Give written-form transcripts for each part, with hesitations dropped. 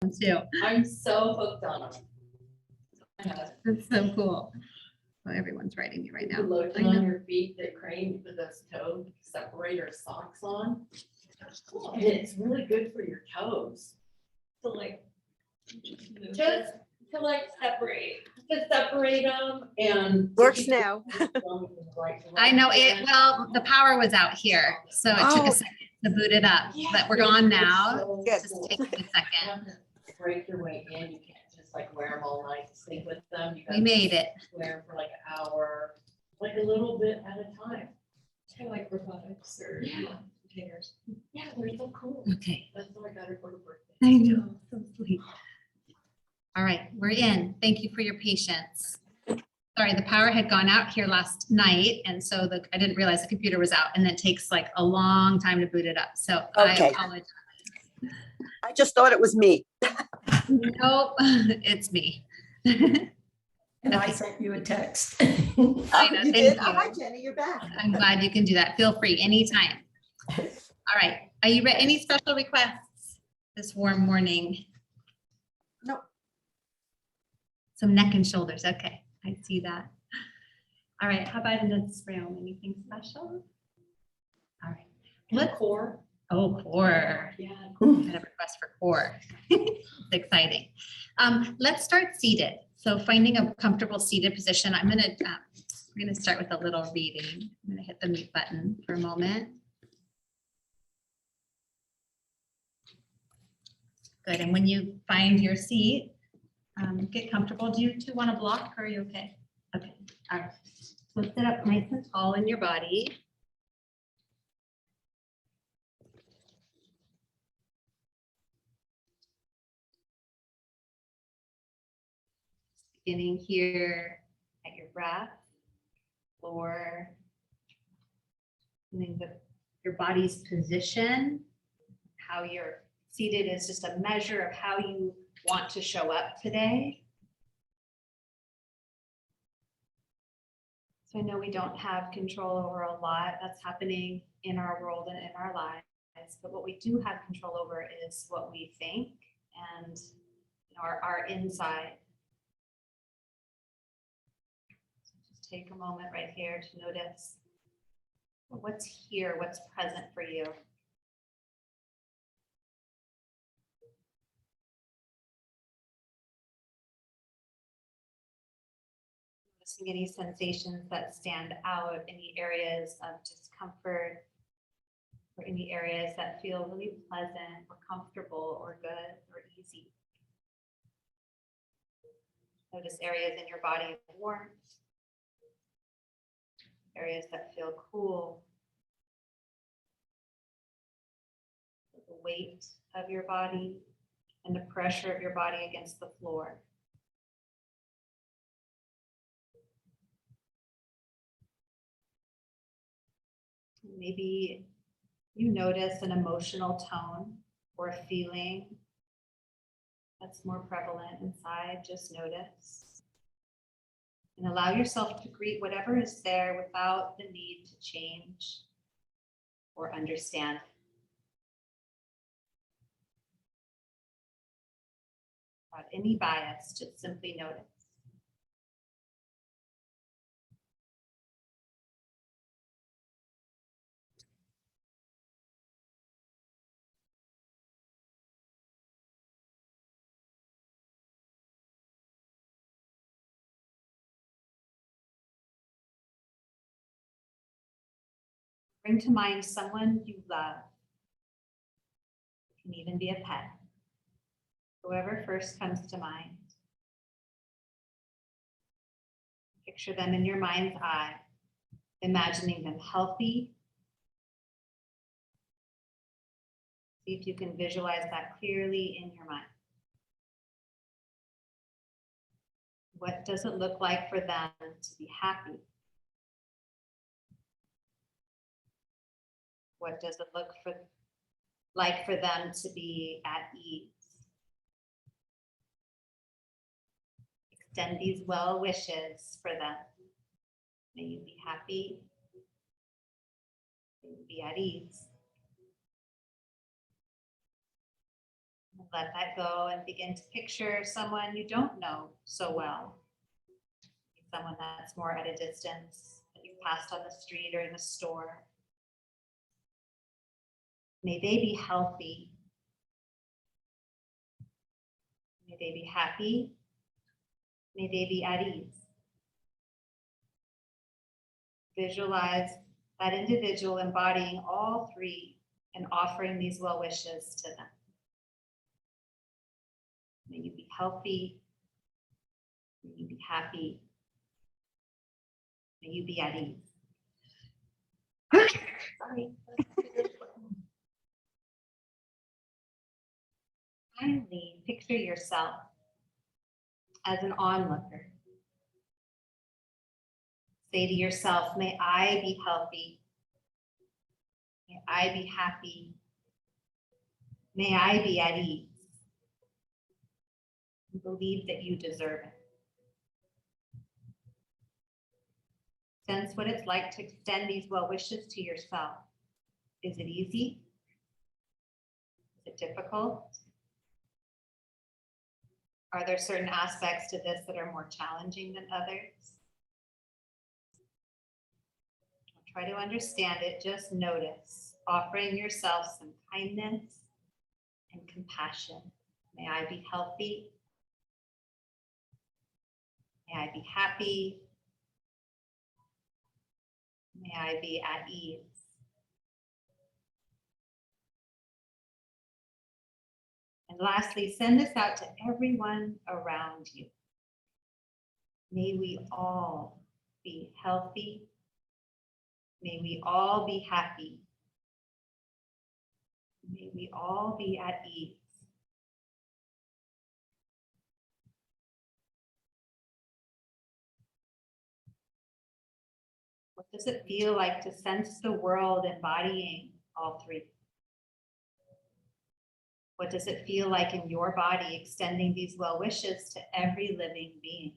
them too. I'm so hooked on them. That's so cool. Well, everyone's writing me right now. Lotion I know. on your feet, the crane, you put those toe separator socks on. And it's really good for your toes. To like. Just To like separate. to separate them and. Works now. I know it, well, the power was out here, so it took Oh. a second to boot it up, but we're on now. Good. Just take a second. Break your way in, you can't just like wear them all night, sleep with them. You We gotta made it. wear them for like an hour, like a little bit at a time. Kind of like robotics or Yeah. containers. Yeah, they're so cool. Okay. That's what I got her for her birthday. I know, so sweet. All right, we're in. Thank you for your patience. Sorry, the power had gone out here last night, and so I didn't realize the computer was out, and it takes like a long time to boot it up, so I Okay. apologize. I just thought it was me. Nope, it's me. And I sent you a text. I know, You thank did? you. Oh, hi, Jenny, you're back. I'm glad you can do that. Feel free anytime. All right, are you ready? Any special requests this warm morning? Nope. Some neck and shoulders. Okay, I see that. All right, how about in this room? Anything special? All right. Let's, Core. oh, core. Yeah. Kind of request for core. It's exciting. Let's start seated. So finding a comfortable seated position. We're gonna start with a little reading. I'm gonna hit the mute button for a moment. Good, and when you find your seat, get comfortable. Do you two want to block or are you okay? Okay, all right. So sit up nice and tall in your body. Beginning here at your breath, floor, feeling your body's position, how you're seated is just a measure of how you want to show up today. So I know we don't have control over a lot that's happening in our world and in our lives, but what we do have control over is what we think and our inside. So just take a moment right here to notice what's here, what's present for you. Noticing any sensations that stand out, any areas of discomfort, or any areas that feel really pleasant or comfortable or good or easy. Notice areas in your body of warmth, areas that feel cool, the weight of your body and the pressure of your body against the floor. Maybe you notice an emotional tone or a feeling that's more prevalent inside. Just notice and allow yourself to greet whatever is there without the need to change or understand. Without any bias, just simply notice. Bring to mind someone you love. It can even be a pet. Whoever first comes to mind. Picture them in your mind's eye, imagining them healthy. See if you can visualize that clearly in your mind. What does it look like for them to be happy? What does it look like for them to be at ease? Extend these well wishes for them. May you be happy. May you be at ease. Let that go and begin to picture someone you don't know so well. Someone that's more at a distance that you've passed on the street or in the store. May they be healthy. May they be happy. May they be at ease. Visualize that individual embodying all three and offering these well wishes to them. May you be healthy. May you be happy. May you be at ease. Sorry. Finally, picture yourself as an onlooker. Say to yourself, may I be healthy. May I be happy. May I be at ease. Believe that you deserve it. Sense what it's like to extend these well wishes to yourself. Is it easy? Is it difficult? Are there certain aspects to this that are more challenging than others? Don't try to understand it, just notice, offering yourself some kindness and compassion. May I be healthy. May I be happy. May I be at ease. And lastly, send this out to everyone around you. May we all be healthy. May we all be happy. May we all be at ease. What does it feel like to sense the world embodying all three? What does it feel like in your body extending these well wishes to every living being?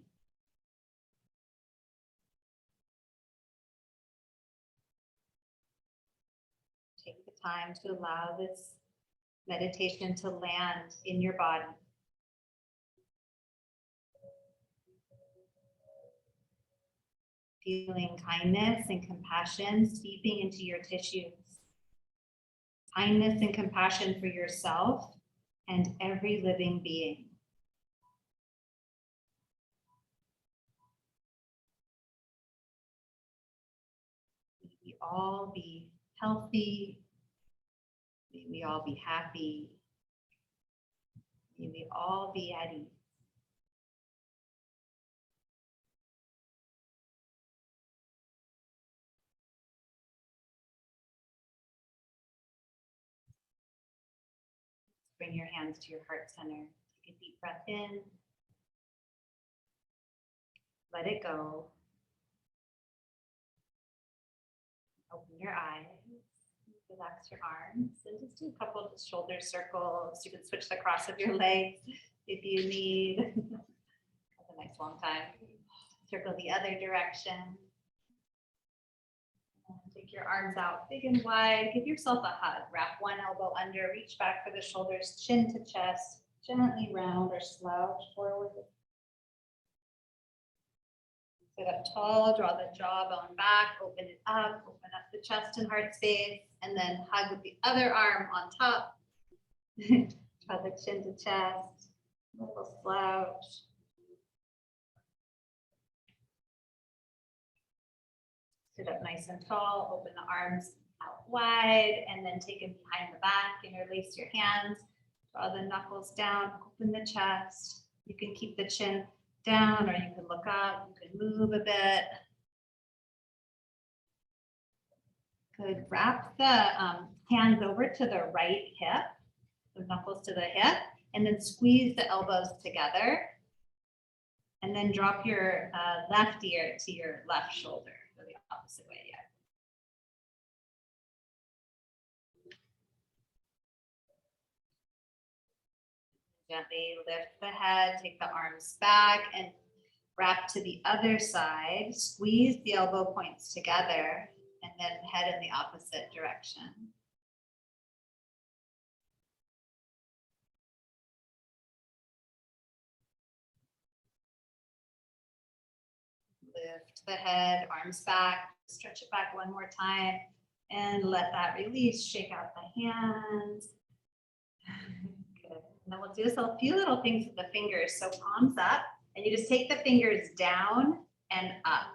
Take the time to allow this meditation to land in your body. Feeling kindness and compassion seeping into your tissues. Kindness and compassion for yourself and every living being. May we all be healthy. May we all be happy. May we all be at ease. Bring your hands to your heart center. Take a deep breath in. Let it go. Open your eyes. Relax your arms and just do a couple of shoulder circles. You can switch the cross of your legs if you need. Have a nice long time. Circle the other direction. Take your arms out big and wide. Give yourself a hug. Wrap one elbow under. Reach back for the shoulders, chin to chest. Gently round or slouch forward. Sit up tall. Draw the jawbone back. Open it up. Open up the chest and heart space. And then hug with the other arm on top. Draw the chin to chest. A little slouch. Sit up nice and tall, open the arms out wide, and then take it behind the back, interlace your hands, draw the knuckles down, open the chest. You can keep the chin down or you can look up, you can move a bit. Good, wrap the hands over to the right hip, the knuckles to the hip, and then squeeze the elbows together. And then drop your left ear to your left shoulder. The opposite way, yeah. Gently lift the head, take the arms back and wrap to the other side. Squeeze the elbow points together and then head in the opposite direction. Lift the head, arms back, stretch it back one more time, and let that release, shake out the hands. Good. And then we'll do a few little things with the fingers. So palms up, and you just take the fingers down and up,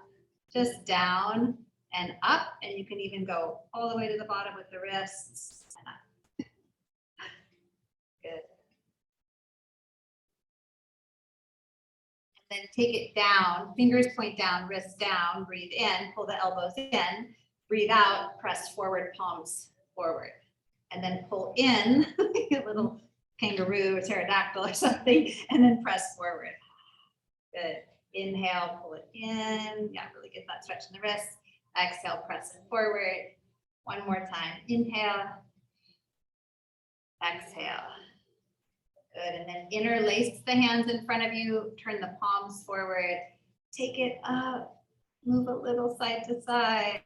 just down and up, and you can even go all the way to the bottom with the wrists and up. Good. And then take it down, fingers point down, wrists down, breathe in, pull the elbows in, breathe out, press forward, palms forward. And then pull in, a little kangaroo or pterodactyl or something, and then press forward. Good. Inhale, pull it in. Yeah, really get that stretch in the wrists. Exhale, press it forward. One more time. Inhale. Exhale. Good. And then interlace the hands in front of you. Turn the palms forward. Take it up. Move a little side to side.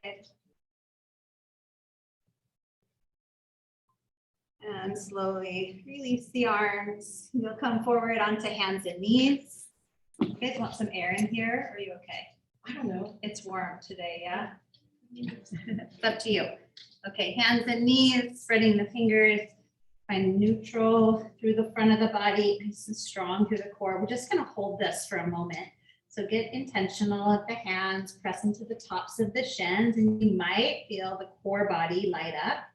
And slowly release the arms. You'll come forward onto hands and knees. You guys want some air in here? Or are you okay? I don't know. It's warm today, yeah? It's up to you. Okay, hands and knees, spreading the fingers. Find neutral through the front of the body, nice and strong through the core. We're just gonna hold this for a moment. So get intentional at the hands, press into the tops of the shins, and you might feel the core body light up.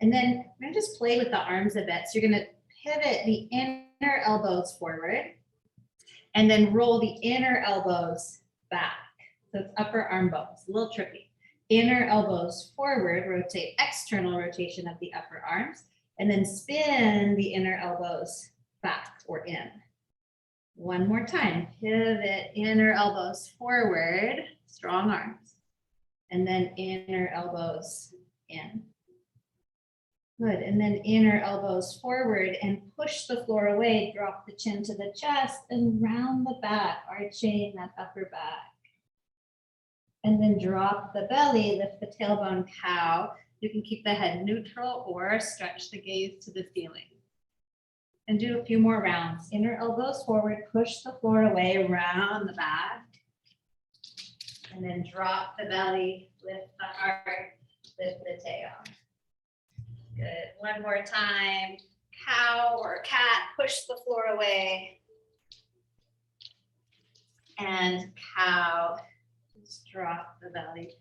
And then we're gonna just play with the arms a bit. So you're gonna pivot the inner elbows forward and then roll the inner elbows back. So it's upper arm bones, a little tricky. Inner elbows forward, rotate, external rotation of the upper arms, and then spin the inner elbows back or in. One more time, pivot, inner elbows forward, strong arms, and then inner elbows in. Good, and then inner elbows forward and push the floor away, drop the chin to the chest and round the back, arching that upper back. And then drop the belly, lift the tailbone, cow. You can keep the head neutral or stretch the gaze to the ceiling. And do a few more rounds. Inner elbows forward, push the floor away, round the back. And then drop the belly, lift the heart, lift the tail. Good. One more time. Cow or cat, push the floor away. And cow, just drop the belly,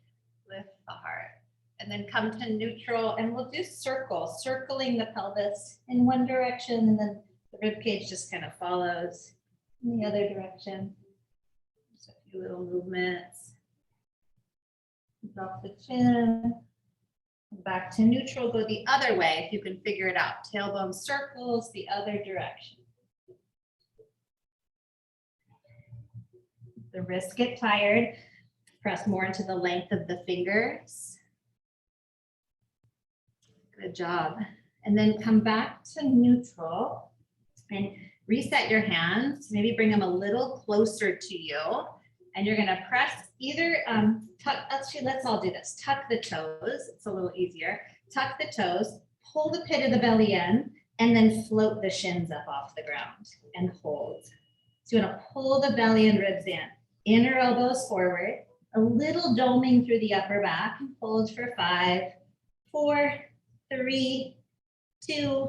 lift the heart. And then come to neutral, and we'll do circles, circling the pelvis in one direction, and then the rib cage just kind of follows in the other direction. Just a few little movements. Drop the chin. Back to neutral, go the other way if you can figure it out. Tailbone circles the other direction. The wrists get tired. Press more into the length of the fingers. Good job. And then come back to neutral and reset your hands. Maybe bring them a little closer to you. And you're gonna press either, actually, let's all do this. Tuck the toes, it's a little easier. Tuck the toes, pull the pit of the belly in, and then float the shins up off the ground and hold. So you wanna pull the belly and ribs in. Inner elbows forward, a little doming through the upper back, and hold for 5, 4, 3, 2,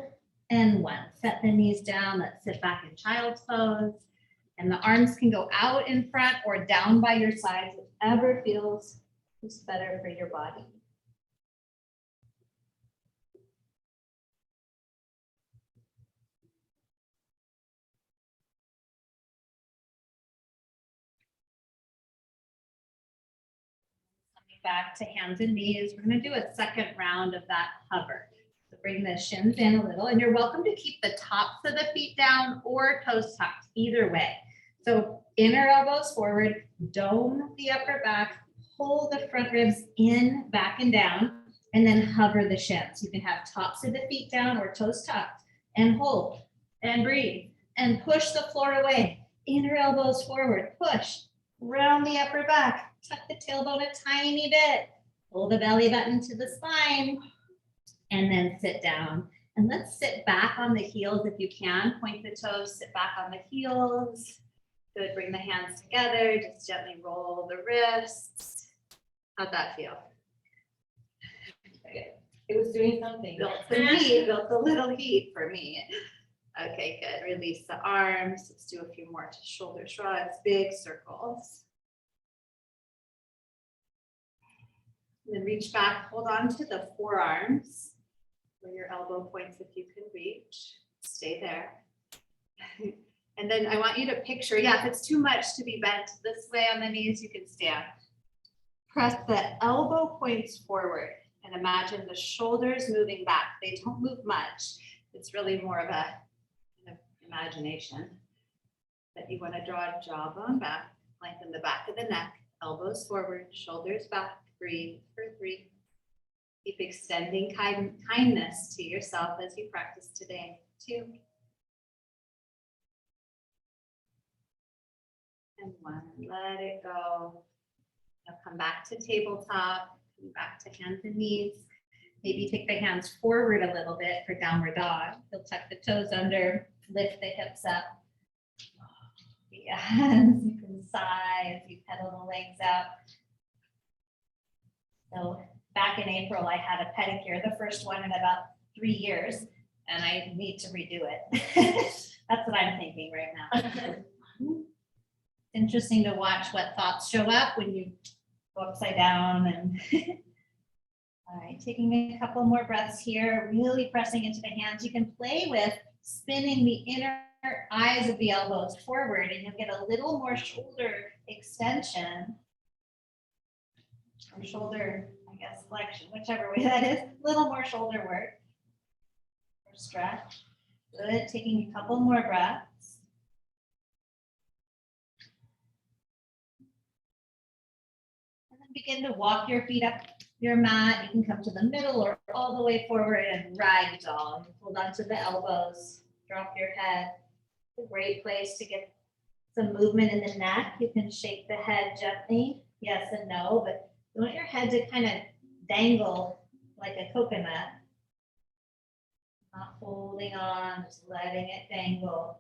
and 1. Set the knees down, let's sit back in child's pose. And the arms can go out in front or down by your sides, whichever feels just better for your body. Coming back to hands and knees, we're going to do a second round of that hover. So bring the shins in a little, and you're welcome to keep the tops of the feet down or toes tucked, either way. So inner elbows forward, dome the upper back, pull the front ribs in, back and down, and then hover the shins. You can have tops of the feet down or toes tucked, and hold, and breathe, and push the floor away. Inner elbows forward, push, round the upper back, tuck the tailbone a tiny bit, pull the belly button to the spine, and then sit down. And let's sit back on the heels if you can. Point the toes, sit back on the heels. Good, bring the hands together, just gently roll the wrists. How'd that feel? It was doing something. Built some heat, built a little heat for me. Okay, good. Release the arms. Let's do a few more shoulder shrugs, big circles. And then reach back, hold on to the forearms where your elbow points if you can reach. Stay there. And then I want you to picture, yeah, if it's too much to be bent this way on the knees, you can stand. Press the elbow points forward and imagine the shoulders moving back. They don't move much. It's really more of a kind of imagination. But you want to draw a jawbone back, lengthen the back of the neck, elbows forward, shoulders back. Breathe for 3. Keep extending kindness to yourself as you practice today. 2. And 1. Let it go. Now come back to tabletop. Come back to hands and knees. Maybe take the hands forward a little bit for downward dog. You'll tuck the toes under, lift the hips up. Yes, you can sigh as you pedal the legs out. So back in April, I had a pedicure, the first one in about 3 years, and I need to redo it. That's what I'm thinking right now. Interesting to watch what thoughts show up when you go upside down and all right, taking a couple more breaths here, really pressing into the hands. You can play with spinning the inner eyes of the elbows forward and you'll get a little more shoulder extension or shoulder, I guess, flexion, whichever way that is, a little more shoulder work or stretch. Good, taking a couple more breaths. And then begin to walk your feet up your mat. You can come to the middle or all the way forward and ragdoll. Hold on to the elbows, drop your head. A great place to get some movement in the neck. You can shake the head gently, yes and no, but you want your head to kind of dangle like a coconut. Not holding on, just letting it dangle.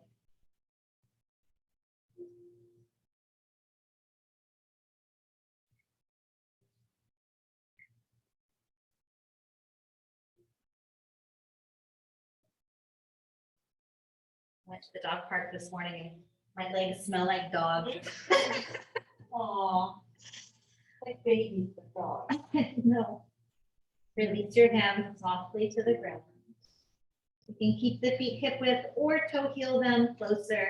Went to the dog park this morning and my legs smell like dog. Aw. Like baby dog. No. Release your hands softly to the ground. You can keep the feet hip width or toe heel them closer.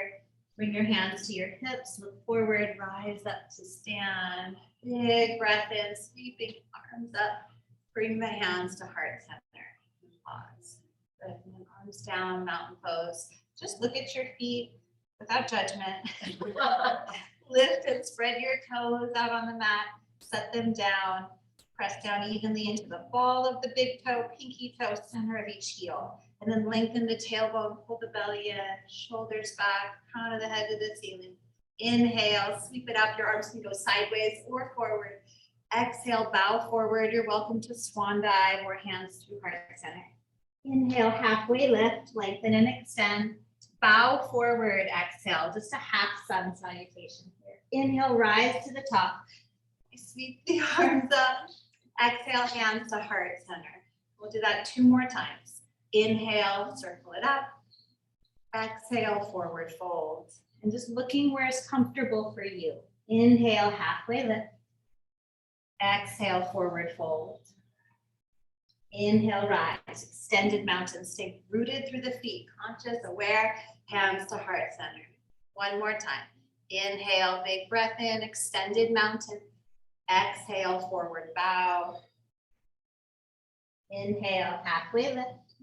Bring your hands to your hips, look forward, rise up to stand. Big breath in, sweeping arms up. Bring the hands to heart center. Pause. Good. And then arms down, mountain pose. Just look at your feet without judgment. Lift and spread your toes out on the mat. Set them down. Press down evenly into the ball of the big toe, pinky toe, center of each heel. And then lengthen the tailbone, pull the belly in, shoulders back, crown of the head to the ceiling. Inhale, sweep it up. Your arms can go sideways or forward. Exhale, bow forward. You're welcome to swan dive or hands to heart center. Inhale, halfway lift, lengthen and extend. Bow forward, exhale, just a half sun salutation here. Inhale, rise to the top. Sweep the arms up. Exhale, hands to heart center. We'll do that 2 more times. Inhale, circle it up. Exhale, forward fold. And just looking where it's comfortable for you. Inhale, halfway lift. Exhale, forward fold. Inhale, rise, extended mountain. Stay rooted through the feet, conscious, aware, hands to heart center. 1 more time. Inhale, big breath in, extended mountain. Exhale, forward bow. Inhale, halfway lift.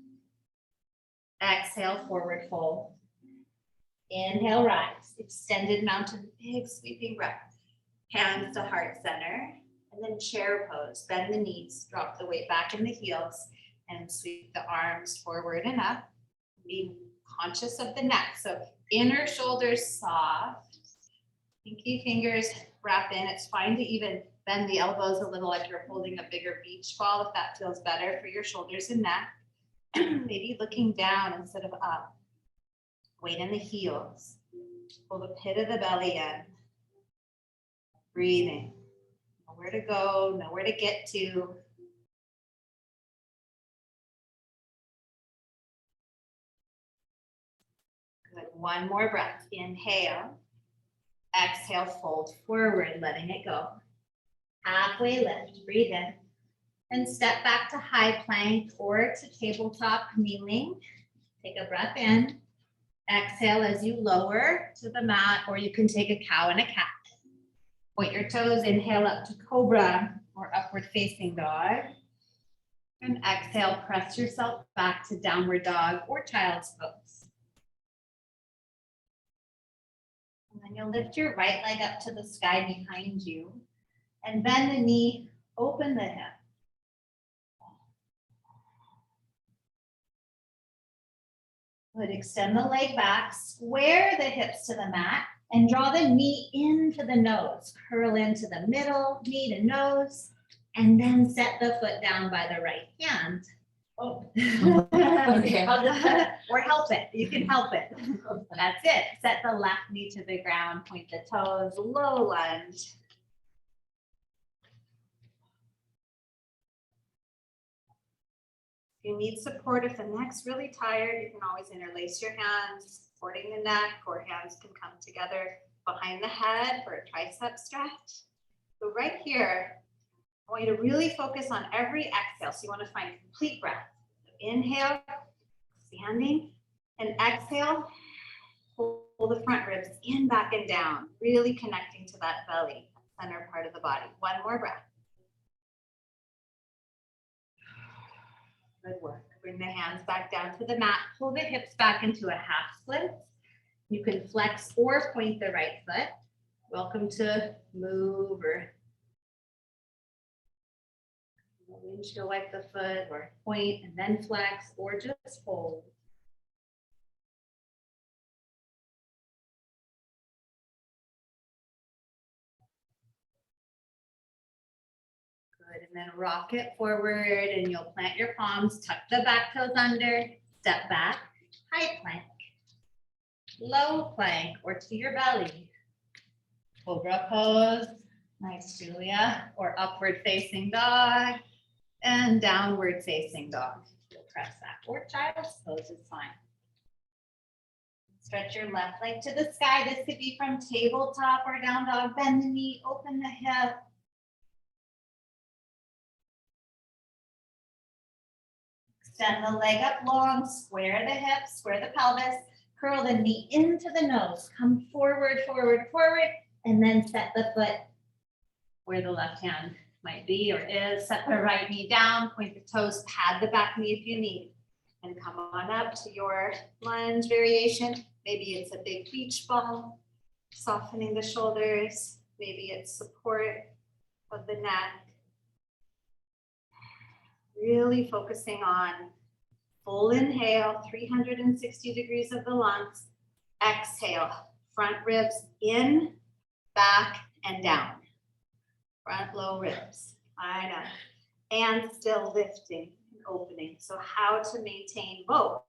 Exhale, forward fold. Inhale, rise, extended mountain, big sweeping breath. Hands to heart center. And then chair pose, bend the knees, drop the weight back in the heels, and sweep the arms forward and up. Be conscious of the neck. So inner shoulders soft, pinky fingers wrap in. It's fine to even bend the elbows a little like you're holding a bigger beach ball if that feels better for your shoulders and neck. Maybe looking down instead of up. Weight in the heels. Pull the pit of the belly in. Breathing. Know where to go, know where to get to. Good. One more breath. Inhale. Exhale, fold forward, letting it go. Halfway lift, breathe in. And step back to high plank or to tabletop kneeling. Take a breath in. Exhale as you lower to the mat, or you can take a cow and a cat. Point your toes, inhale up to cobra or upward facing dog. And exhale, press yourself back to downward dog or child's pose. And then you'll lift your right leg up to the sky behind you and bend the knee, open the hip. Good, extend the leg back, square the hips to the mat, and draw the knee into the nose. Curl into the middle, knee to nose, and then set the foot down by the right hand. Oh. Okay. Or help it, you can help it. That's it, set the left knee to the ground, point the toes, low lunge. If you need support, if the neck's really tired, you can always interlace your hands, supporting the neck, or hands can come together behind the head for a tricep stretch. So right here, I want you to really focus on every exhale. So you want to find complete breath. Inhale, expanding, and exhale, pull the front ribs in, back, and down, really connecting to that belly, center part of the body. One more breath. Good work. Bring the hands back down to the mat. Pull the hips back into a half split. You can flex or point the right foot. Welcome to move or windshield wipe the foot or point and then flex or just hold. Good, and then rock it forward and you'll plant your palms, tuck the back toes under, step back, high plank, low plank, or to your belly. Cobra pose, nice Julia, or upward facing dog, and downward facing dog. You'll press that, or child's pose is fine. Stretch your left leg to the sky. This could be from tabletop or down dog. Bend the knee, open the hip. Extend the leg up long, square the hips, square the pelvis, curl the knee into the nose, come forward, forward, forward, and then set the foot where the left hand might be or is. Set the right knee down, point the toes, pad the back knee if you need, and come on up to your lunge variation. Maybe it's a big beach ball, softening the shoulders. Maybe it's support of the neck. Really focusing on full inhale, 360 degrees of the lungs. Exhale, front ribs in, back, and down. Front low ribs, I know. And still lifting and opening. So how to maintain both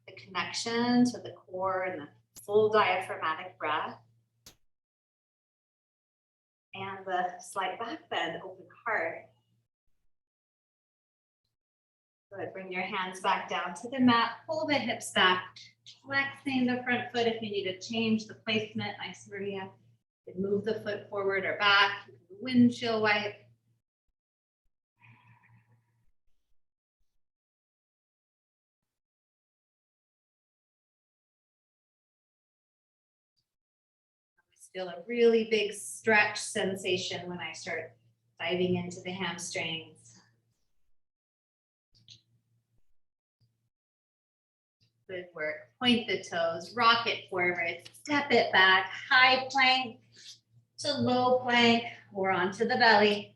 the connection to the core and the full diaphragmatic breath and the slight back bend, open heart. Good, bring your hands back down to the mat, pull the hips back, flexing the front foot if you need to change the placement. Nice, Maria. You can move the foot forward or back, windshield wipe. Feel a really big stretch sensation when I start diving into the hamstrings. Good work. Point the toes, rock it forward, step it back, high plank to low plank or onto the belly,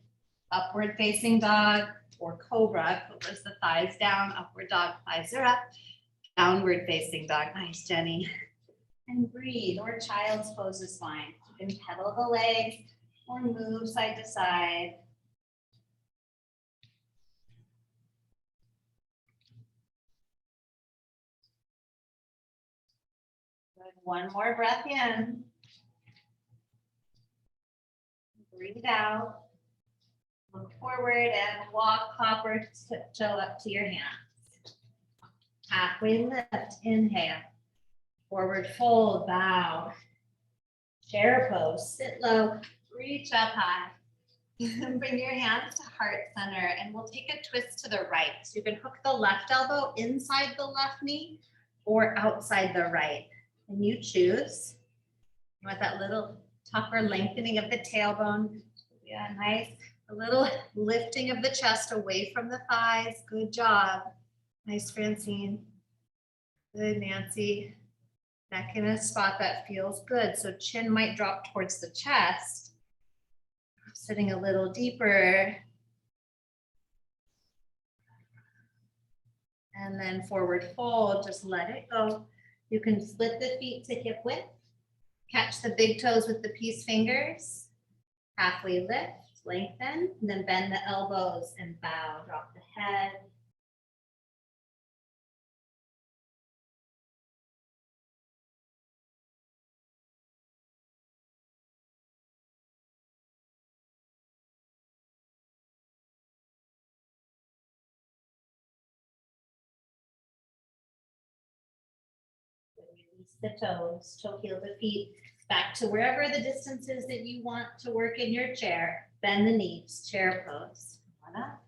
upward facing dog or cobra. Cobra's the thighs down, upward dog, thighs are up, downward facing dog. Nice, Jenny. And breathe, or child's pose is fine. You can pedal the legs or move side to side. one more breath in. Breathe out. Look forward and walk, hop, or tiptoe up to your hands. Halfway lift, inhale. Forward fold, bow. Chair pose, sit low, reach up high. Bring your hands to heart center and we'll take a twist to the right. So you can hook the left elbow inside the left knee or outside the right. And you choose. You want that little tougher lengthening of the tailbone. Yeah, nice. A little lifting of the chest away from the thighs. Good job. Nice, Francine. Good, Nancy. Neck in a spot that feels good. So chin might drop towards the chest. Sitting a little deeper. And then forward fold, just let it go. You can split the feet to hip width. Catch the big toes with the peace fingers. Halfway lift, lengthen, and then bend the elbows and bow, drop the head. Release the toes, toe heel the feet back to wherever the distance is that you want to work in your chair. Bend the knees, chair pose. One up.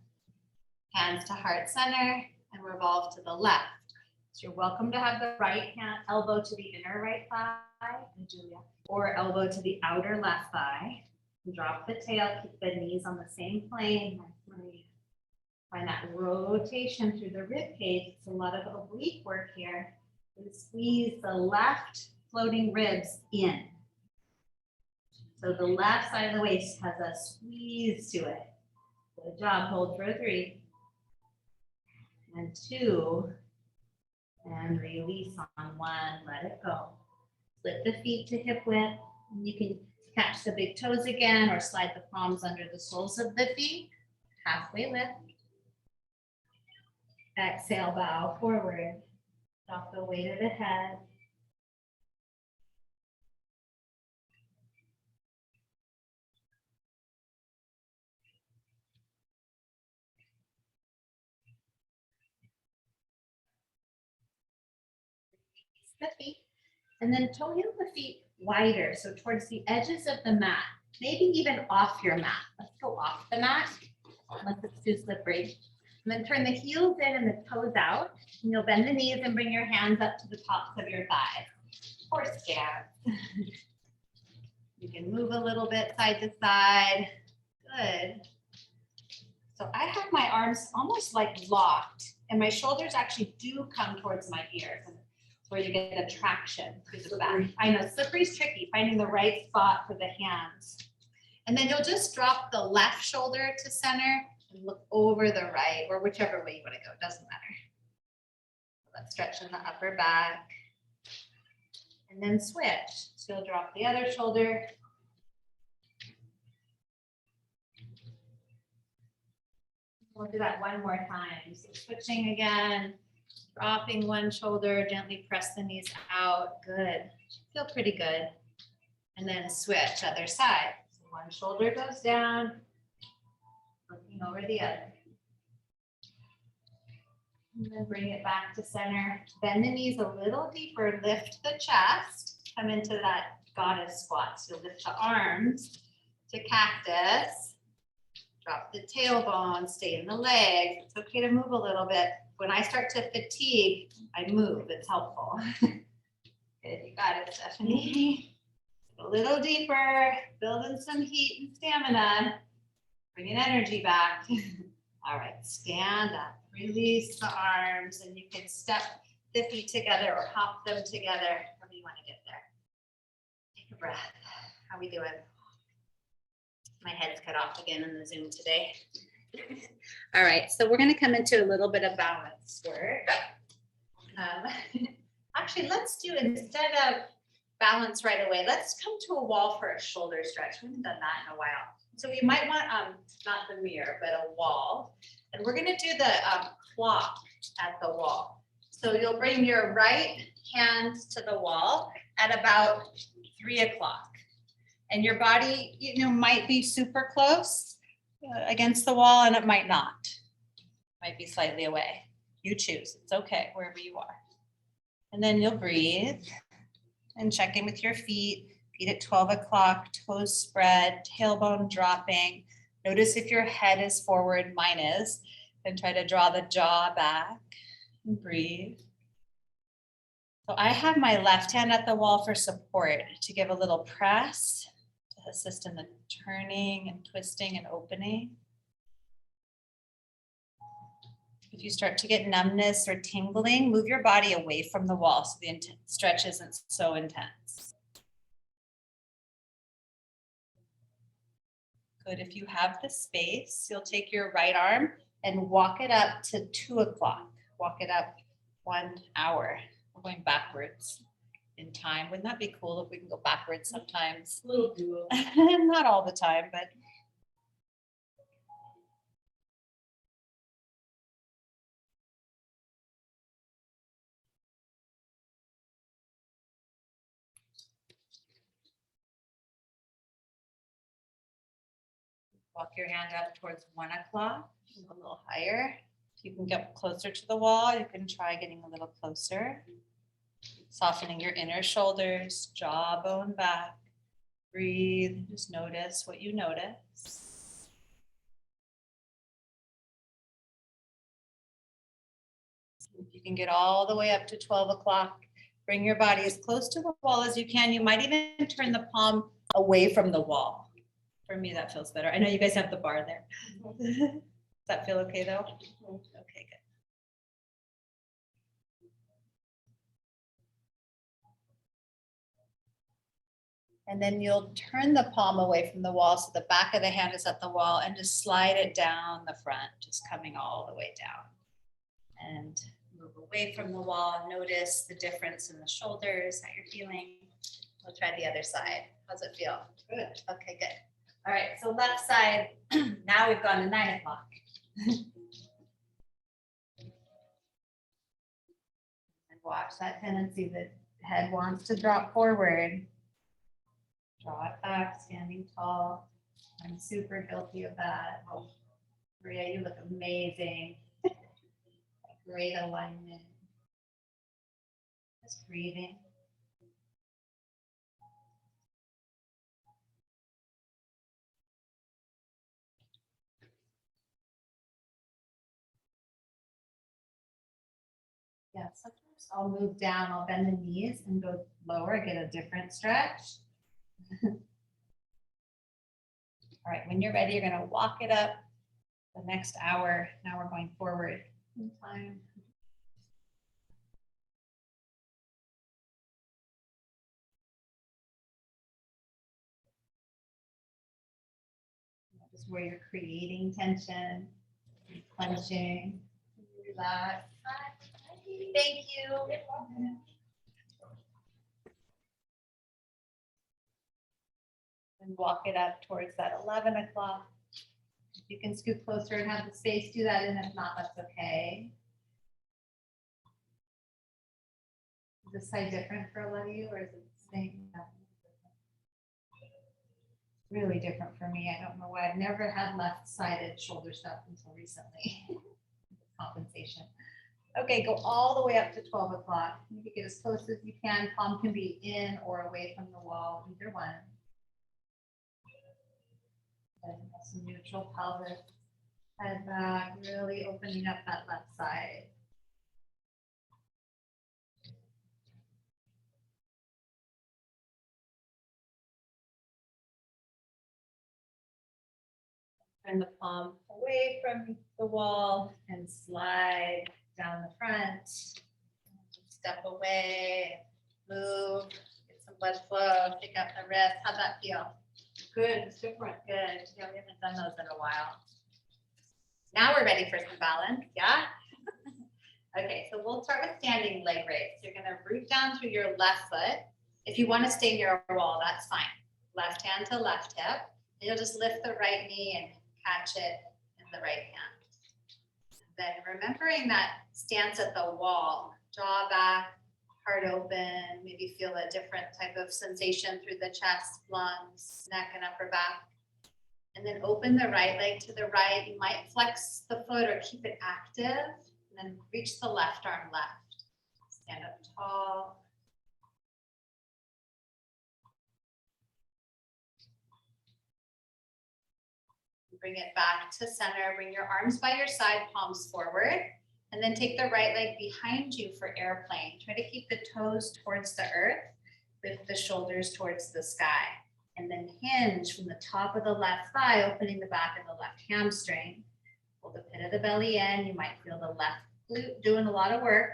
Hands to heart center and revolve to the left. So you're welcome to have the right hand elbow to the inner right thigh, Julia, or elbow to the outer left thigh. Drop the tail, keep the knees on the same plane. Find that rotation through the rib cage. It's a lot of oblique work here. And squeeze the left floating ribs in. So the left side of the waist has a squeeze to it. Good job. Hold for 3 and 2 and release on 1. Let it go. Split the feet to hip width. And you can catch the big toes again or slide the palms under the soles of the feet. Halfway lift. Exhale, bow forward. Drop the weight of the head. The feet. And then toe heel the feet wider, so towards the edges of the mat, maybe even off your mat. Let's go off the mat, unless it's too slippery. And then turn the heels in and the toes out. And you'll bend the knees and bring your hands up to the tops of your thighs. Horse stance. You can move a little bit side to side. Good. So I have my arms almost like locked, and my shoulders actually do come towards my ears. Where you get the traction through the back. I know, slippery's tricky, finding the right spot for the hands. And then you'll just drop the left shoulder to center and look over the right, or whichever way you want to go, doesn't matter. Let's stretch in the upper back. And then switch. So you'll drop the other shoulder. We'll do that one more time. So switching again. Dropping one shoulder, gently press the knees out. Good. Feel pretty good. And then switch other side. So one shoulder goes down, looking over the other. And then bring it back to center. Bend the knees a little deeper, lift the chest, come into that goddess squat. So lift the arms to cactus. Drop the tailbone, stay in the legs. It's okay to move a little bit. When I start to fatigue, I move. It's helpful. Good, you got it, Stephanie. A little deeper, building some heat and stamina. Bringing energy back. All right, stand up. Release the arms, and you can step the feet together or hop them together, however you want to get there. Take a breath. How we doing? My head's cut off again in the Zoom today. All right, so we're going to come into a little bit of balance work. Actually, let's do, instead of balance right away, let's come to a wall for a shoulder stretch. We haven't done that in a while. So we might want, not the mirror, but a wall. And we're going to do the clock at the wall. So you'll bring your right hand to the wall at about 3 o'clock. And your body, might be super close against the wall and it might not. Might be slightly away. You choose. It's okay, wherever you are. And then you'll breathe and check in with your feet. Feet at 12 o'clock, toes spread, tailbone dropping. Notice if your head is forward, mine is. Then try to draw the jaw back and breathe. So I have my left hand at the wall for support to give a little press to assist in the turning and twisting and opening. If you start to get numbness or tingling, move your body away from the wall so the stretch isn't so intense. Good. If you have the space, you'll take your right arm and walk it up to 2 o'clock. Walk it up 1 hour. We're going backwards in time. Wouldn't that be cool if we can go backwards sometimes? Little duo. Not all the time, but. Walk your hand up towards 1 o'clock, a little higher. If you can get closer to the wall, you can try getting a little closer. Softening your inner shoulders, jawbone back. Breathe, just notice what you notice. If you can get all the way up to 12 o'clock, bring your body as close to the wall as you can. You might even turn the palm away from the wall. For me, that feels better. I know you guys have the bar there. Does that feel okay though? Okay, good. And then you'll turn the palm away from the wall so the back of the hand is at the wall and just slide it down the front, just coming all the way down. And move away from the wall. Notice the difference in the shoulders, how you're feeling. We'll try the other side. How's it feel? Good. Okay, good. All right, so left side, now we've gone to 9 o'clock. And watch that tendency that head wants to drop forward. Draw it back, standing tall. I'm super guilty of that. Oh, Maria, you look amazing. Great alignment. Just breathing. Yeah, sometimes I'll move down, I'll bend the knees and go lower, get a different stretch. All right, when you're ready, you're gonna walk it up the next hour. Now we're going forward in time. This is where you're creating tension, clenching, relax. Thank you. And walk it up towards that 11 o'clock. If you can scoot closer and have the space, do that, and if not, that's okay. Is this side different for a lot of you, or is it the same? No. Really different for me. I don't know why. I've never had left-sided shoulder stuff until recently. Compensation. Okay, go all the way up to 12 o'clock. Maybe get as close as you can. Palm can be in or away from the wall, either one. And some neutral pelvis. Head back, really opening up that left side. Turn the palm away from the wall and slide down the front. Step away, move, get some blood flow, pick up the wrist. How'd that feel? Good, it's different. Good. Yeah, we haven't done those in a while. Now we're ready for some balance, yeah? Okay, so we'll start with standing leg raise. You're gonna root down through your left foot. If you wanna stay near a wall, that's fine. Left hand to left hip. And you'll just lift the right knee and catch it in the right hand. Then remembering that stance at the wall, jaw back, Heart open, maybe feel a different type of sensation through the chest, lungs, neck, and upper back. And then open the right leg to the right. You might flex the foot or keep it active. And then reach the left arm left. Stand up tall. Bring it back to center. Bring your arms by your side, palms forward. And then take the right leg behind you for airplane. Try to keep the toes towards the earth with the shoulders towards the sky. And then hinge from the top of the left thigh, opening the back of the left hamstring. Pull the pit of the belly in. You might feel the left glute doing a lot of work,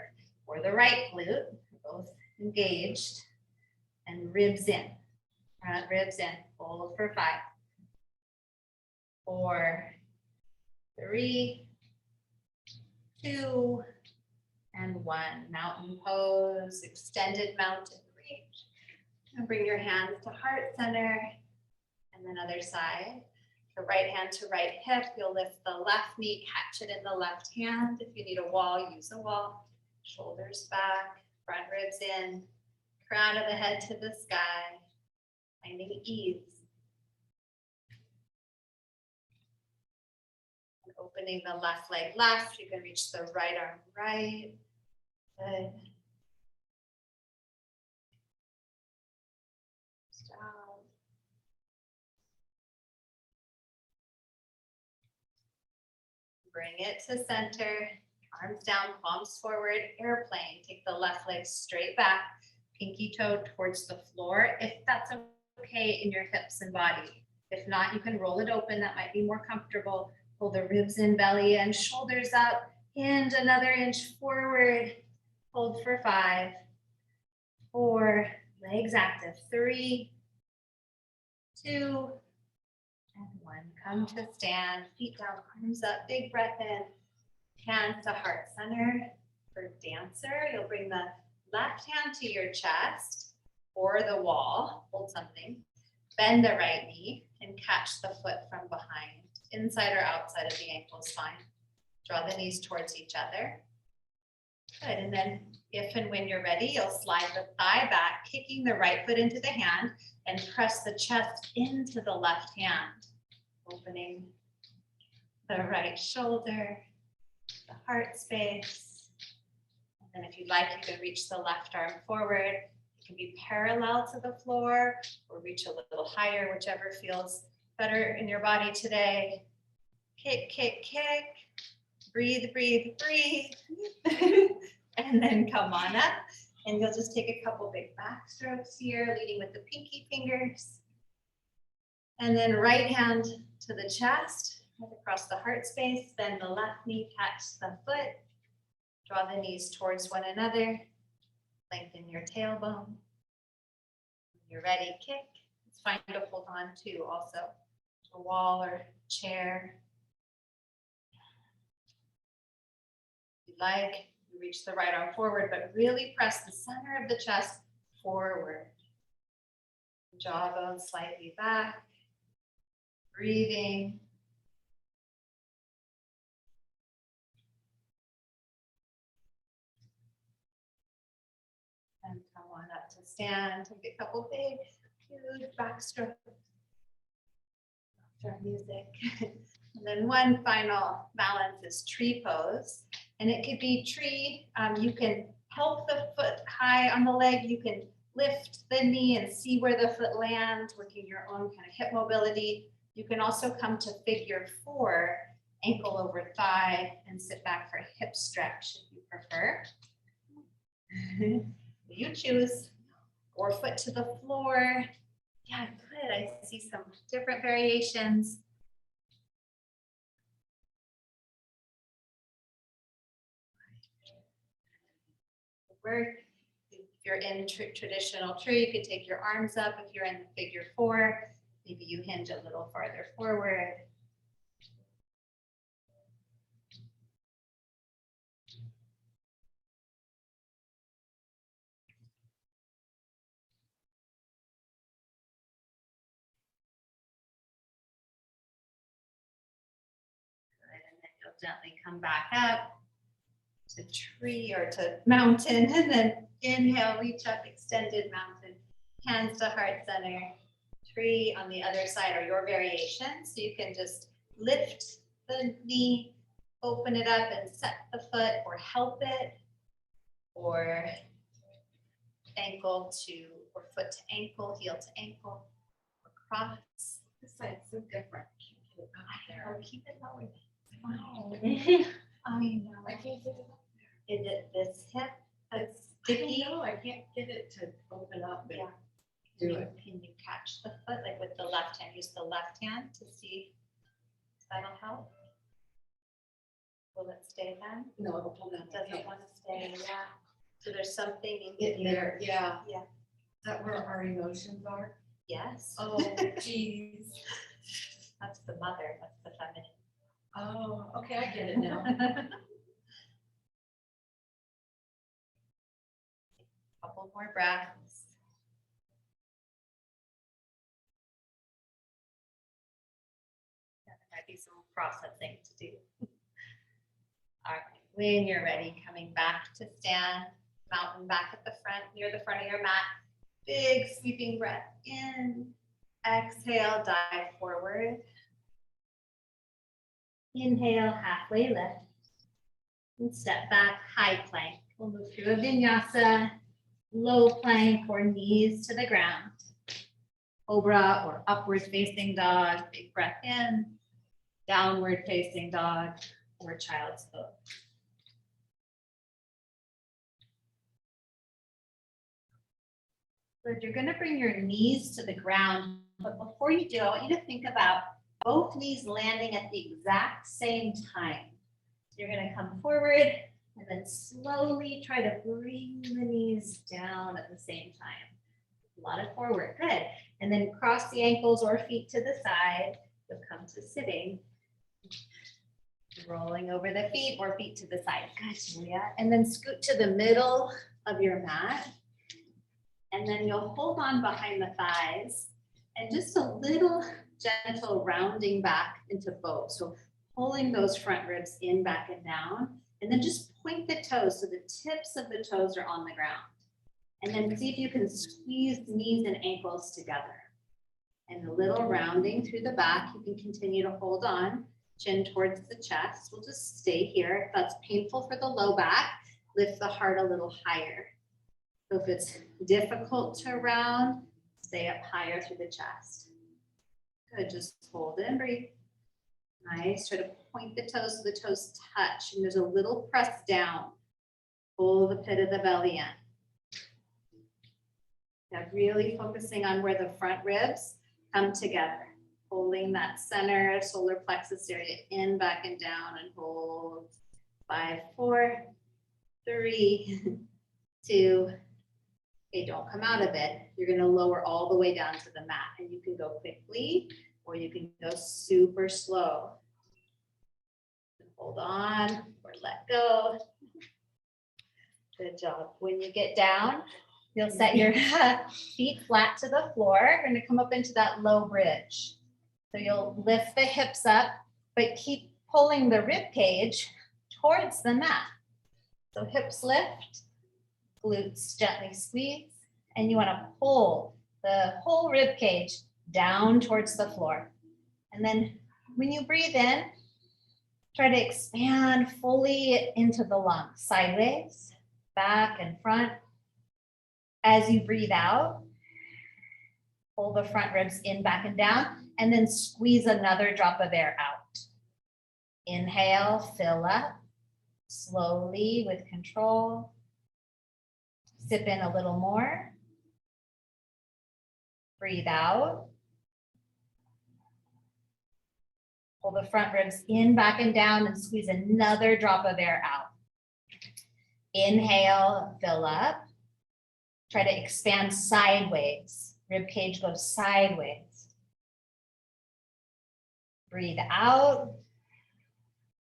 or the right glute, both engaged. And ribs in. Front ribs in. Hold for 5, 4, 3, 2, and 1. Mountain pose, extended mountain reach. And bring your hands to heart center. And then other side. The right hand to right hip. You'll lift the left knee, catch it in the left hand. If you need a wall, use a wall. Shoulders back, front ribs in, crown of the head to the sky. Finding ease. Opening the left leg left, you can reach the right arm right. Good. Down. Bring it to center, arms down, palms forward, airplane. Take the left leg straight back, pinky toe towards the floor, if that's okay in your hips and body. If not, you can roll it open, that might be more comfortable. Pull the ribs in, belly in, shoulders up, hinge another inch forward. Hold for 5, 4, legs active, 3, 2, and 1. Come to stand, feet down, arms up, big breath in. Hands to heart center. For dancer, you'll bring the left hand to your chest or the wall, hold something. Bend the right knee and catch the foot from behind. Inside or outside of the ankle is fine. Draw the knees towards each other. Good, and then if and when you're ready, you'll slide the thigh back, kicking the right foot into the hand and press the chest into the left hand. Opening the right shoulder, the heart space. And then if you'd like, you can reach the left arm forward. It can be parallel to the floor or reach a little higher, whichever feels better in your body today. Kick, kick, kick. Breathe, breathe, breathe. And then come on up. And you'll just take a couple big back strokes here, leading with the pinky fingers. And then right hand to the chest, right across the heart space. Then the left knee, catch the foot. Draw the knees towards one another. Lengthen your tailbone. When you're ready, kick. It's fine to hold on to also. A wall or chair. If you'd like, you reach the right arm forward, but really press the center of the chest forward. Jawbone slightly back. Breathing. And come on up to stand. Take a couple big, huge back strokes. Music. And then one final balance is tree pose. And it could be tree. You can help the foot high on the leg. You can lift the knee and see where the foot lands, working your own kind of hip mobility. You can also come to figure 4, ankle over thigh, and sit back for hip stretch if you prefer. You choose. Or foot to the floor. Yeah, good. I see some different variations. Work. If you're in traditional tree, you could take your arms up. If you're in figure 4, maybe you hinge a little farther forward. Good, and then you'll gently come back up. to tree or to mountain, and then inhale, reach up, extended mountain, hands to heart center, tree on the other side, or your variation. So you can just lift the knee, open it up and set the foot, or help it, or ankle to, or foot to ankle, heel to ankle, or cross. This side's so different. Can't get it up Or there. keep it lower. Wow. I know. I can't get it up Is it this hip that's there. I sticky? don't know, I can't get it to open up and Yeah. do it. Can you catch the foot, like with the left hand? Use the left hand to see if that'll help. Will it stay then? No, it'll pull down. my Doesn't pants. want to stay, yeah. So there's something in Get here. there, yeah. Yeah. Is that where our emotions are? Yes. Oh, geez. That's the mother, that's the feminine. Oh, okay, I get it now. Couple more breaths. Yeah, there might be some processing to do. All right, when you're ready, coming back to stand, mountain back at the front, near the front of your mat. Big sweeping breath in. Exhale, dive forward. Inhale, halfway lift. And step back, high plank. We'll move through a vinyasa, low plank or knees to the ground. Cobra or upward facing dog, big breath in. Downward facing dog or child's pose. So you're gonna bring your knees to the ground, but before you do, I want you to think about both knees landing at the exact same time. You're gonna come forward and then slowly try to bring the knees down at the same time. A lot of forward, good. And then cross the ankles or feet to the side. You'll come to sitting. Rolling over the feet or feet to the side. Good, Julia. And then scoot to the middle of your mat. And then you'll hold on behind the thighs and just a little gentle rounding back into bow. So pulling those front ribs in, back and down, and then just point the toes so the tips of the toes are on the ground. And then see if you can squeeze knees and ankles together. And a little rounding through the back. You can continue to hold on, chin towards the chest. We'll just stay here. If that's painful for the low back, lift the heart a little higher. So if it's difficult to round, stay up higher through the chest. Good, just hold and breathe. Nice, try to point the toes so the toes touch, and there's a little press down. Pull the pit of the belly in. Now really focusing on where the front ribs come together. Holding that center solar plexus area in, back and down, and hold. 5, 4, 3, 2. Okay, don't come out of it. You're gonna lower all the way down to the mat, and you can go quickly or you can go super slow. Hold on or let go. Good job. When you get down, you'll set your feet flat to the floor. You're gonna come up into that low bridge. So you'll lift the hips up, but keep pulling the rib cage towards the mat. So hips lift, glutes gently squeeze, and you want to pull the whole rib cage down towards the floor. And then when you breathe in, try to expand fully into the lungs, sideways, back and front. As you breathe out, pull the front ribs in, back and down, and then squeeze another drop of air out. Inhale, fill up, slowly with control. Sip in a little more. Breathe out. Pull the front ribs in, back and down, and squeeze another drop of air out. Inhale, fill up. Try to expand sideways. Rib cage goes sideways. Breathe out.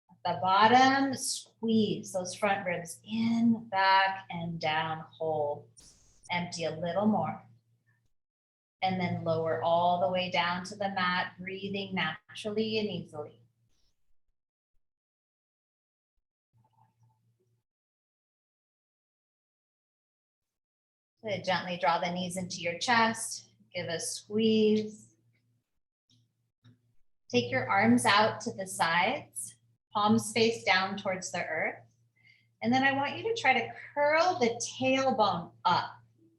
At the bottom, squeeze those front ribs in, back, and down. Hold. Empty a little more. And then lower all the way down to the mat, breathing naturally and easily. Good. Gently draw the knees into your chest. Give a squeeze. Take your arms out to the sides, palms face down towards the earth. And then I want you to try to curl the tailbone up.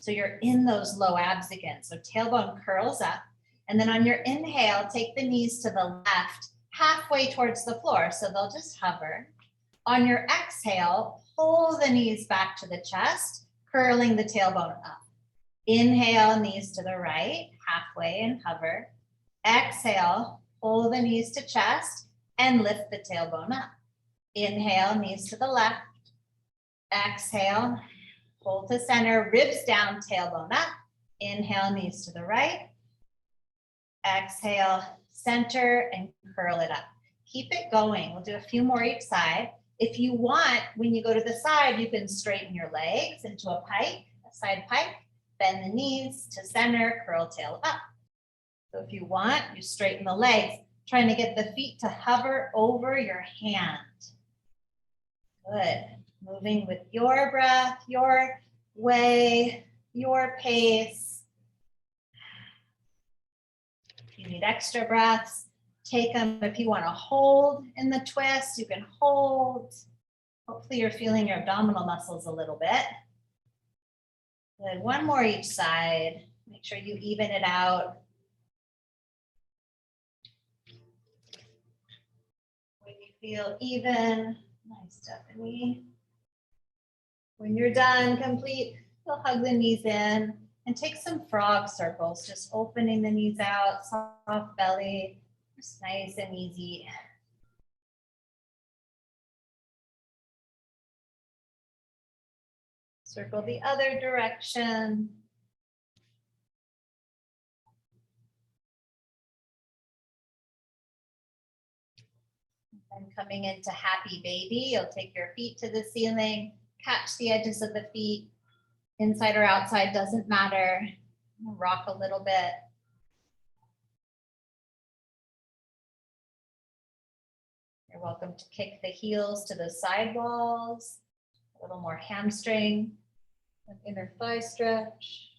So you're in those low abs again. So tailbone curls up. And then on your inhale, take the knees to the left, halfway towards the floor. So they'll just hover. On your exhale, pull the knees back to the chest, curling the tailbone up. Inhale, knees to the right, halfway and hover. Exhale, pull the knees to chest and lift the tailbone up. Inhale, knees to the left. Exhale, pull to center, ribs down, tailbone up. Inhale, knees to the right. Exhale, center and curl it up. Keep it going. We'll do a few more each side. If you want, when you go to the side, you can straighten your legs into a pike, a side pike, bend the knees to center, curl tail up. So if you want, you straighten the legs, trying to get the feet to hover over your hand. Good. Moving with your breath, your way, your pace. If you need extra breaths, take them. If you want to hold in the twist, you can hold. Hopefully you're feeling your abdominal muscles a little bit. Good. One more each side. Make sure you even it out. When you feel even, nice, Stephanie. When you're done, complete, you'll hug the knees in and take some frog circles, just opening the knees out, soft belly, just nice and easy. Circle the other direction. And coming into happy baby, you'll take your feet to the ceiling, catch the edges of the feet, inside or outside, doesn't matter. Rock a little bit. You're welcome to kick the heels to the side walls, a little more hamstring, inner thigh stretch.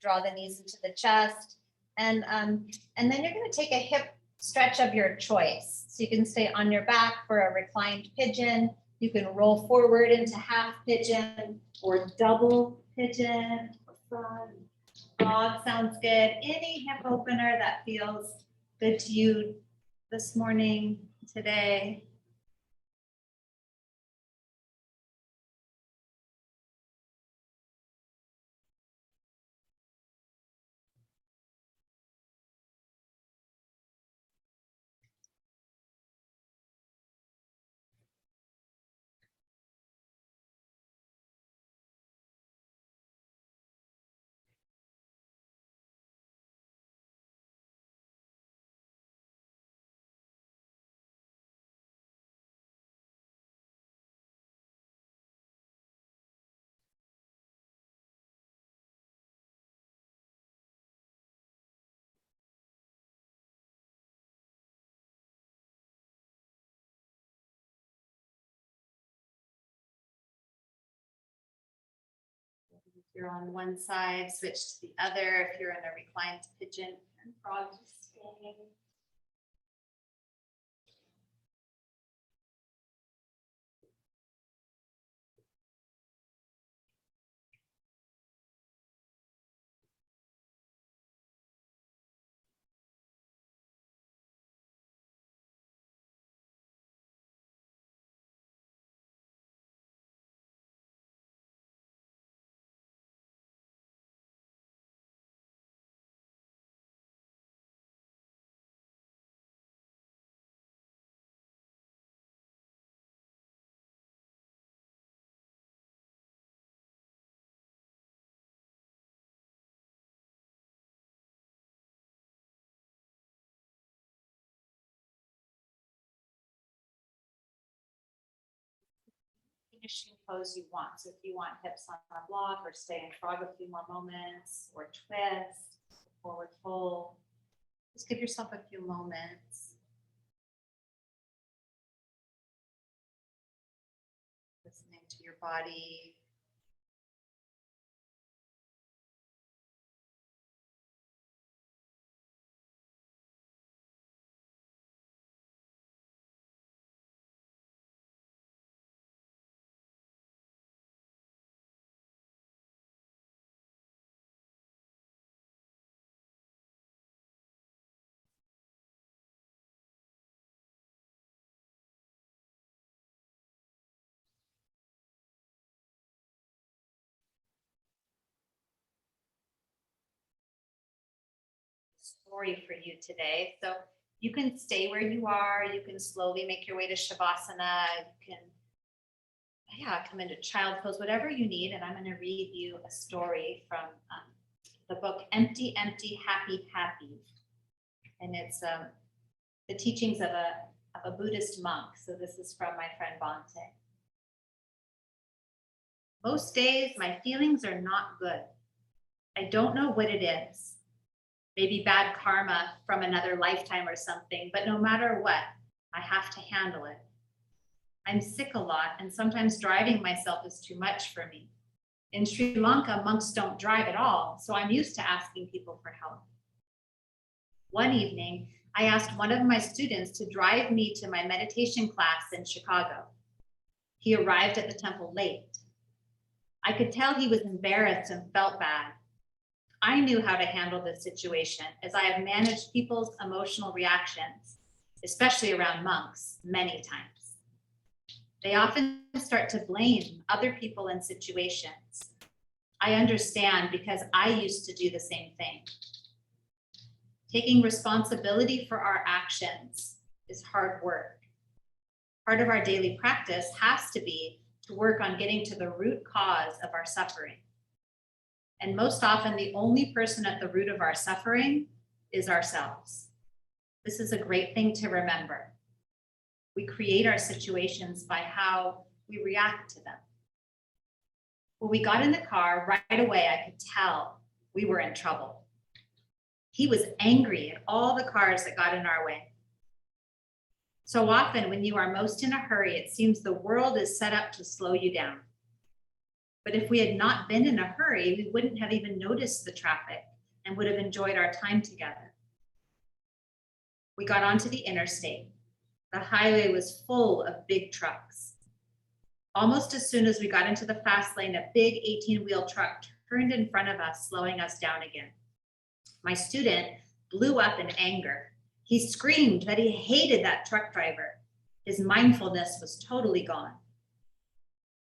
Draw the knees into the chest. And then you're going to take a hip stretch of your choice. So you can stay on your back for a reclined pigeon. You can roll forward into half pigeon or double pigeon. Frog sounds good. Any hip opener that feels good to you this morning, today. If you're on one side, switch to the other. If you're in a reclined pigeon and frog, just staying. Finishing pose you want. So if you want hips on a block or stay in frog a few more moments or twist, forward fold. Just give yourself a few moments. Listening to your body. Story for you today. So you can stay where you are. You can slowly make your way to Shavasana. You can, come into child pose, whatever you need. And I'm going to read you a story from the book Empty, Empty, Happy, Happy. And it's the teachings of a Buddhist monk. So this is from my friend Bhante. Most days, my feelings are not good. I don't know what it is. Maybe bad karma from another lifetime or something, but no matter what, I have to handle it. I'm sick a lot, and sometimes driving myself is too much for me. In Sri Lanka, monks don't drive at all, so I'm used to asking people for help. One evening, I asked one of my students to drive me to my meditation class in Chicago. He arrived at the temple late. I could tell he was embarrassed and felt bad. I knew how to handle this situation as I have managed people's emotional reactions, especially around monks, many times. They often start to blame other people and situations. I understand because I used to do the same thing. Taking responsibility for our actions is hard work. Part of our daily practice has to be to work on getting to the root cause of our suffering. And most often, the only person at the root of our suffering is ourselves. This is a great thing to remember. We create our situations by how we react to them. When we got in the car, right away, I could tell we were in trouble. He was angry at all the cars that got in our way. So often, when you are most in a hurry, it seems the world is set up to slow you down. But if we had not been in a hurry, we wouldn't have even noticed the traffic and would have enjoyed our time together. We got onto the interstate. The highway was full of big trucks. Almost as soon as we got into the fast lane, a big 18-wheel truck turned in front of us, slowing us down again. My student blew up in anger. He screamed that he hated that truck driver. His mindfulness was totally gone.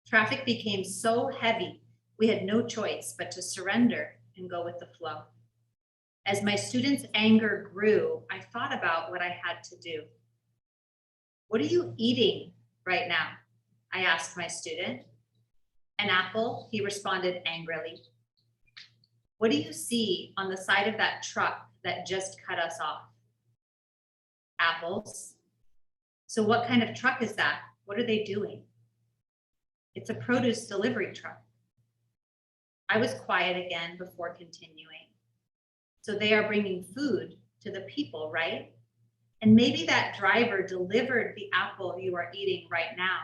Traffic became so heavy, we had no choice but to surrender and go with the flow. As my student's anger grew, I thought about what I had to do. What are you eating right now? I asked my student. An apple, he responded angrily. What do you see on the side of that truck that just cut us off? Apples. So what kind of truck is that? What are they doing? It's a produce delivery truck. I was quiet again before continuing. So they are bringing food to the people, right? And maybe that driver delivered the apple you are eating right now,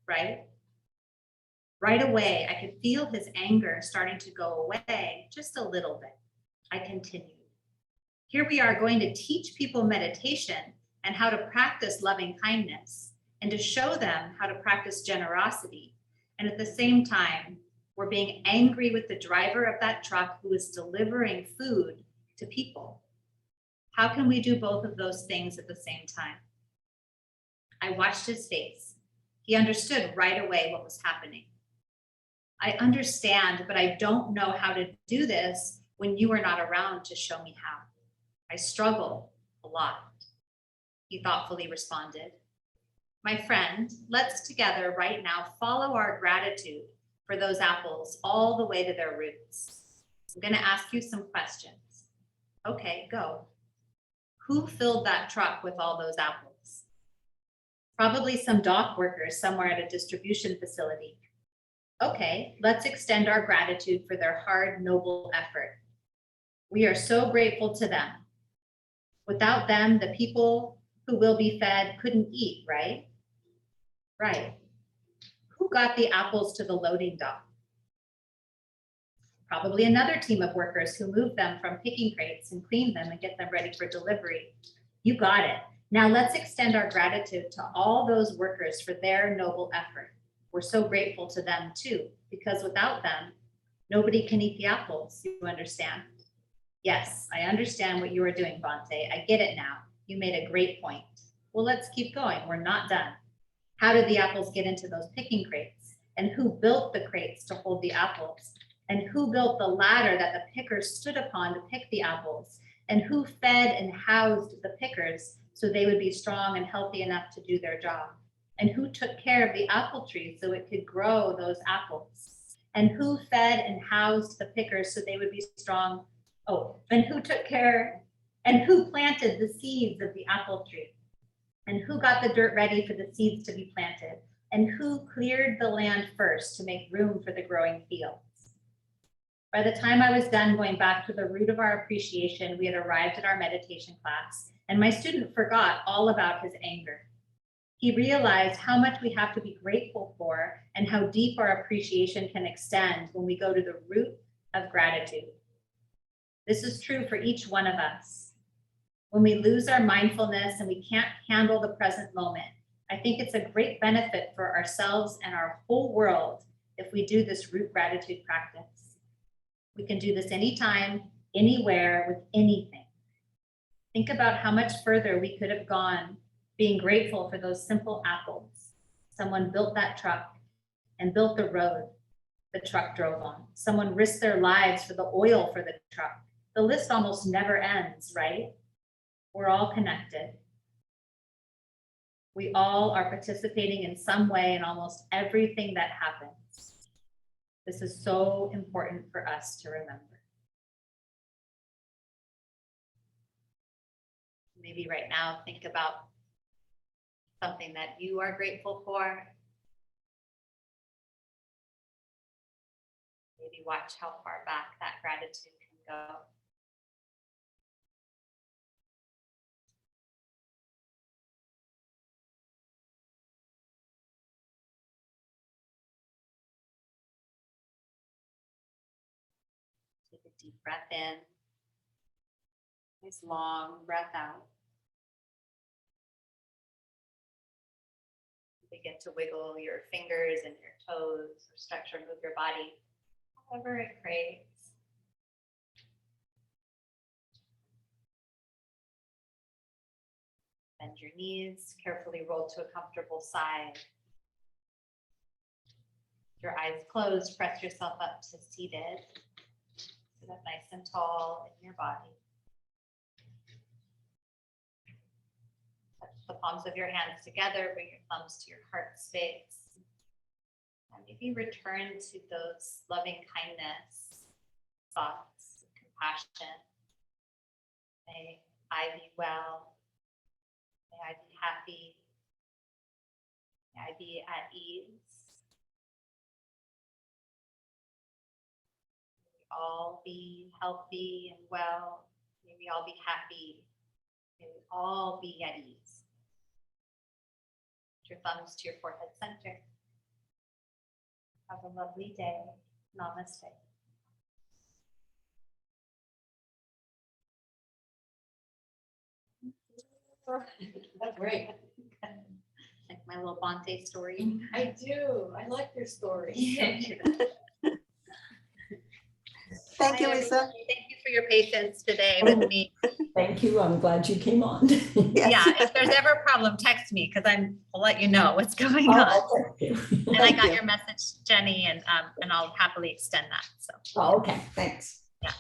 right? Right away, I could feel his anger starting to go away just a little bit. I continued. Here we are going to teach people meditation and how to practice loving kindness and to show them how to practice generosity. And at the same time, we're being angry with the driver of that truck who is delivering food to people. How can we do both of those things at the same time? I watched his face. He understood right away what was happening. I understand, but I don't know how to do this when you are not around to show me how. I struggle a lot, he thoughtfully responded. My friend, let's together right now follow our gratitude for those apples all the way to their roots. I'm going to ask you some questions. Okay, go. Who filled that truck with all those apples? Probably some dock workers somewhere at a distribution facility. Okay, let's extend our gratitude for their hard, noble effort. We are so grateful to them. Without them, the people who will be fed couldn't eat, right? Right. Who got the apples to the loading dock? Probably another team of workers who moved them from picking crates and cleaned them and get them ready for delivery. You got it. Now let's extend our gratitude to all those workers for their noble effort. We're so grateful to them too, because without them, nobody can eat the apples, you understand? Yes, I understand what you are doing, Bonte. I get it now. You made a great point. Well, let's keep going. We're not done. How did the apples get into those picking crates? And who built the crates to hold the apples? And who built the ladder that the pickers stood upon to pick the apples? And who fed and housed the pickers so they would be strong and healthy enough to do their job? And who took care of the apple tree so it could grow those apples? And who fed and housed the pickers so they would be strong? Oh, and who took care and who planted the seeds of the apple tree? And who got the dirt ready for the seeds to be planted? And who cleared the land first to make room for the growing fields? By the time I was done going back to the root of our appreciation, we had arrived at our meditation class, and my student forgot all about his anger. He realized how much we have to be grateful for and how deep our appreciation can extend when we go to the root of gratitude. This is true for each one of us. When we lose our mindfulness and we can't handle the present moment, I think it's a great benefit for ourselves and our whole world if we do this root gratitude practice. We can do this anytime, anywhere, with anything. Think about how much further we could have gone being grateful for those simple apples. Someone built that truck and built the road the truck drove on. Someone risked their lives for the oil for the truck. The list almost never ends, right? We're all connected. We all are participating in some way in almost everything that happens. This is so important for us to remember. Maybe right now, think about something that you are grateful for. Maybe watch how far back that gratitude can go. Take a deep breath in. Nice long breath out. Begin to wiggle your fingers and your toes, or stretch or move your body, however it craves. Bend your knees, carefully roll to a comfortable side. Your eyes closed, press yourself up to seated. Sit up nice and tall in your body. Touch the palms of your hands together, bring your thumbs to your heart space. And maybe return to those loving kindness thoughts, compassion. May I be well. May I be happy. May I be at ease. May we all be healthy and well. May we all be happy. May we all be at ease. Put your thumbs to your forehead center. Have a lovely day. Namaste. That's great. Like my little Bonte story. I do. I like your story. Thank you, Hi, Lisa. everybody. Thank you for your patience today with me. Thank you. I'm glad you came on. Yes. Yeah, if there's ever a problem, text me because I'll let you know what's going on. Oh, thank you. And I Thank got you. your message, Jenny, and I'll happily extend that. So Oh, okay, thanks. yeah.